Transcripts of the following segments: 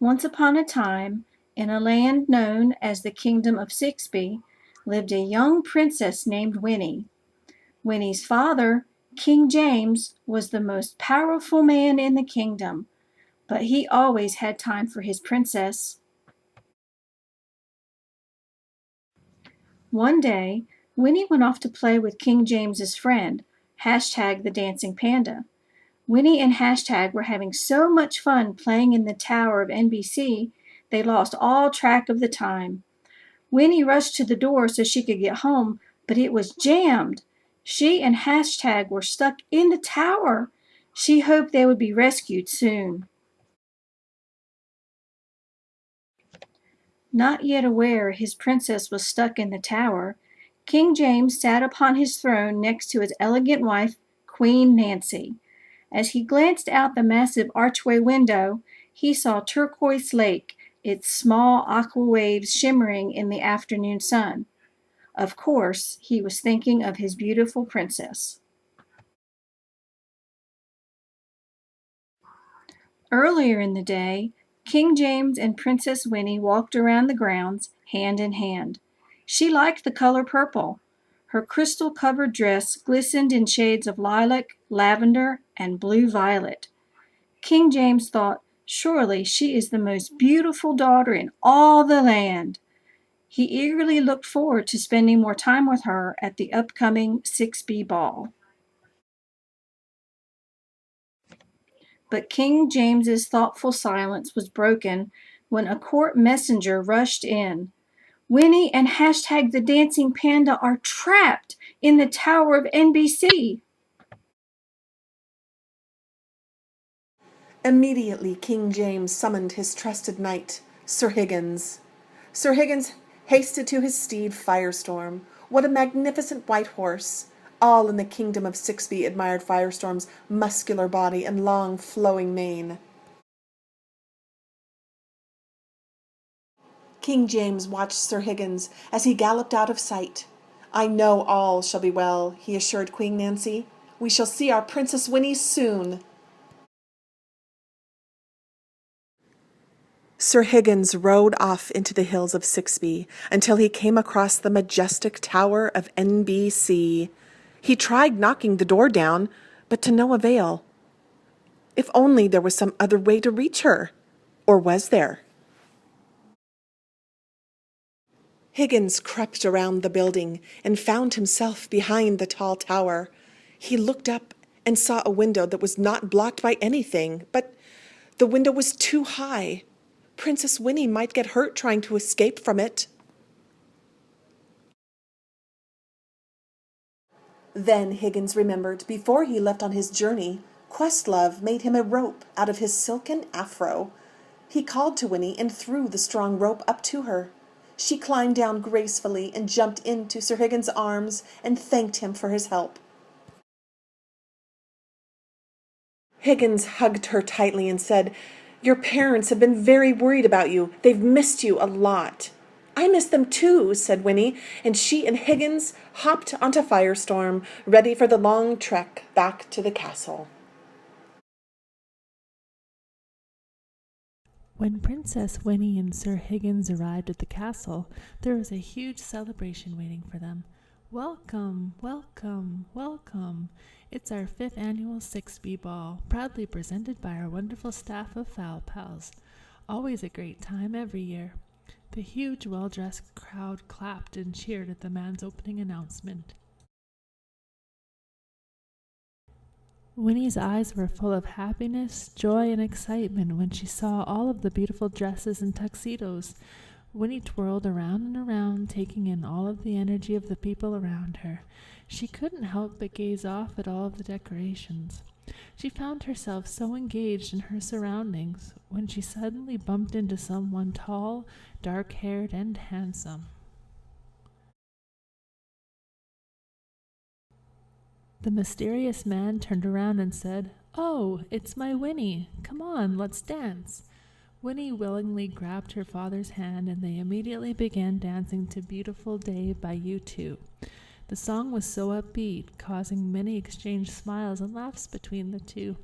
Once upon a time, in a land known as the Kingdom of Sixby, lived a young princess named Winnie. Winnie's father, King James, was the most powerful man in the kingdom, but he always had time for his princess. One day, Winnie went off to play with King James's friend, hashtag the Dancing Panda. Winnie and hashtag were having so much fun playing in the tower of NBC, they lost all track of the time. Winnie rushed to the door so she could get home, but it was jammed. She and hashtag were stuck in the tower. She hoped they would be rescued soon. Not yet aware his princess was stuck in the tower, King James sat upon his throne next to his elegant wife, Queen Nancy. As he glanced out the massive archway window, he saw Turquoise Lake, its small aqua waves shimmering in the afternoon sun. Of course, he was thinking of his beautiful princess. Earlier in the day, King James and Princess Winnie walked around the grounds, hand in hand. She liked the color purple. Her crystal-covered dress glistened in shades of lilac, lavender, and blue-violet. King James thought, surely she is the most beautiful daughter in all the land. He eagerly looked forward to spending more time with her at the upcoming 6B ball. But King James's thoughtful silence was broken when a court messenger rushed in. Winnie and hashtag the Dancing Panda are trapped in the tower of NBC. Immediately King James summoned his trusted knight, Sir Higgins. Sir Higgins hasted to his steed Firestorm. What a magnificent white horse! All in the kingdom of Sixby admired Firestorm's muscular body and long flowing mane. King James watched Sir Higgins as he galloped out of sight. I know all shall be well, he assured Queen Nancy. We shall see our Princess Winnie soon. Sir Higgins rode off into the hills of Sixby until he came across the majestic tower of NBC. He tried knocking the door down, but to no avail. If only there was some other way to reach her. Or was there? Higgins crept around the building and found himself behind the tall tower. He looked up and saw a window that was not blocked by anything, but the window was too high. Princess Winnie might get hurt trying to escape from it. Then Higgins remembered, before he left on his journey, Questlove made him a rope out of his silken afro. He called to Winnie and threw the strong rope up to her. She climbed down gracefully and jumped into Sir Higgins' arms and thanked him for his help. Higgins hugged her tightly and said, Your parents have been very worried about you. They've missed you a lot. I miss them too, said Winnie, and she and Higgins hopped onto Firestorm, ready for the long trek back to the castle. When Princess Winnie and Sir Higgins arrived at the castle, there was a huge celebration waiting for them. Welcome, welcome, welcome. It's our 5th annual 6B ball, proudly presented by our wonderful staff of FalPals. Always a great time every year. The huge, well-dressed crowd clapped and cheered at the man's opening announcement. Winnie's eyes were full of happiness, joy, and excitement when she saw all of the beautiful dresses and tuxedos. Winnie twirled around and around, taking in all of the energy of the people around her. She couldn't help but gaze off at all of the decorations. She found herself so engaged in her surroundings when she suddenly bumped into someone tall, dark-haired, and handsome. The mysterious man turned around and said, "Oh, it's my Winnie. Come on, let's dance." Winnie willingly grabbed her father's hand, and they immediately began dancing to Beautiful Day by U2. The song was so upbeat, causing many exchanged smiles and laughs between the two.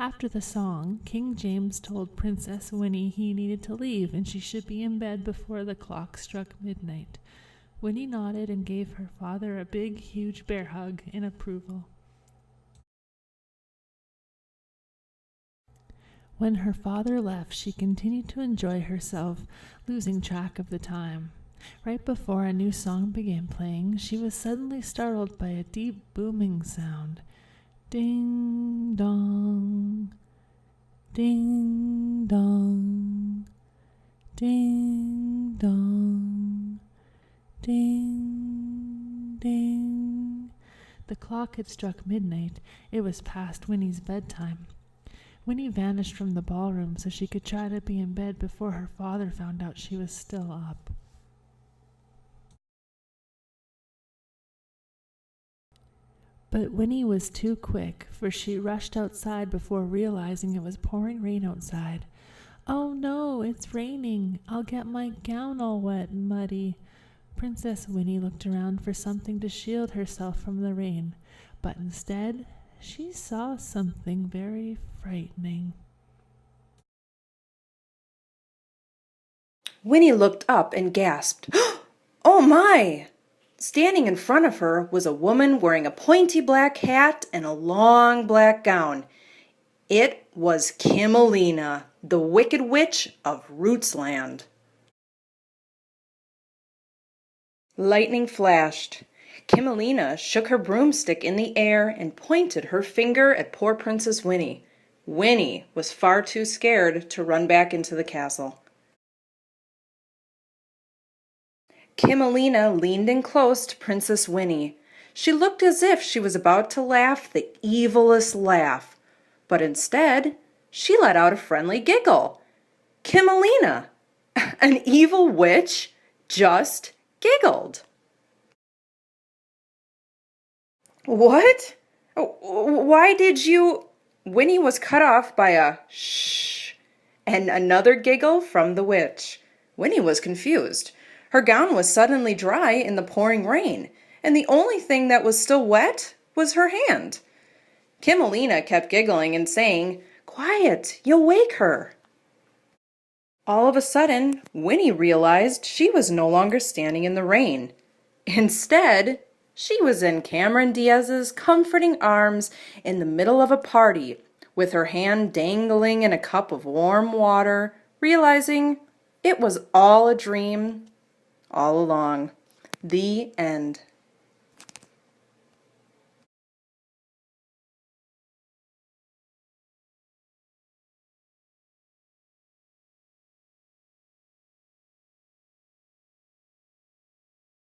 After the song, King James told Princess Winnie he needed to leave and she should be in bed before the clock struck midnight. Winnie nodded and gave her father a big, huge bear hug in approval. When her father left, she continued to enjoy herself, losing track of the time. Right before a new song began playing, she was suddenly startled by a deep booming sound. Ding dong, ding dong, ding dong, ding ding. The clock had struck midnight. It was past Winnie's bedtime. Winnie vanished from the ballroom so she could try to be in bed before her father found out she was still up. But Winnie was too quick, for she rushed outside before realizing it was pouring rain outside. "Oh no, it's raining. I'll get my gown all wet and muddy." Princess Winnie looked around for something to shield herself from the rain, but instead she saw something very frightening. Winnie looked up and gasped, "Oh my!" Standing in front of her was a woman wearing a pointy black hat and a long black gown. It was Kimelina, the Wicked Witch of Rootsland. Lightning flashed. Kimelina shook her broomstick in the air and pointed her finger at poor Princess Winnie. Winnie was far too scared to run back into the castle. Kimelina leaned in close to Princess Winnie. She looked as if she was about to laugh the evilest laugh, but instead she let out a friendly giggle. Kimelina, an evil witch, just giggled. "What? Why did you—" Winnie was cut off by a shh and another giggle from the witch. Winnie was confused. Her gown was suddenly dry in the pouring rain, and the only thing that was still wet was her hand. Kimelina kept giggling and saying, "Quiet, you'll wake her." All of a sudden, Winnie realized she was no longer standing in the rain. Instead, she was in Cameron Diaz's comforting arms in the middle of a party, with her hand dangling in a cup of warm water, realizing it was all a dream all along. The end.